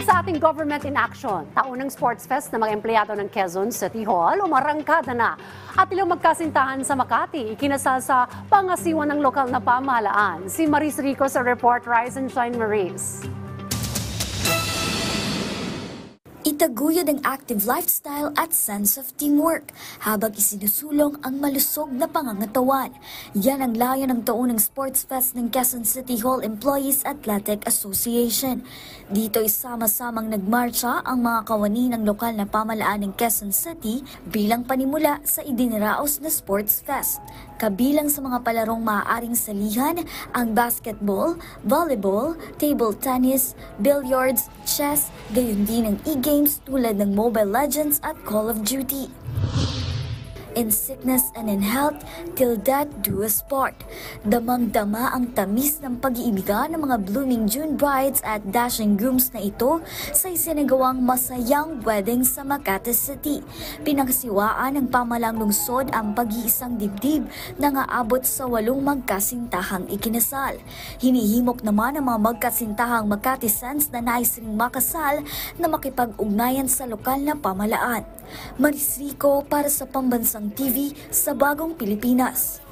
Sa ating Government in Action, taunang sports fest ng mga empleyado ng Quezon City Hall umarangkada na. At ilang magkasintahan sa Makati, ikinasal sa pangasiwa ng lokal na pamahalaan. Si Maris Rico sa report. Rise and Shine, Maris. Itaguyod ang active lifestyle at sense of teamwork habang isinusulong ang malusog na pangangatawan. Yan ang layo ng taunang sports fest ng Quezon City Hall Employees Athletic Association. Dito ay sama-samang nagmarcha ang mga kawani ng lokal na pamahalaan ng Quezon City bilang panimula sa idinaraos na sports fest. Kabilang sa mga palarong maaaring salihan ang basketball, volleyball, table tennis, billiards, chess, gayon din ang e-games tulad ng Mobile Legends at Call of Duty. In sickness and in health, till death do us part. Damang-dama ang tamis ng pag-iibigan ng mga blooming June brides at dashing grooms na ito sa isinagawang masayang wedding sa Makati City. Pinagsiwaan ng pamahalang lungsod ang pag-iisang dibdib na aabot sa 8 magkasintahang ikinasal. Hinihimok naman ang mga magkasintahang Makati-Sens na nais ring makasal na makipag-ugnayan sa lokal na pamahalaan. Maris Rico para sa Pambansang TV sa Bagong Pilipinas.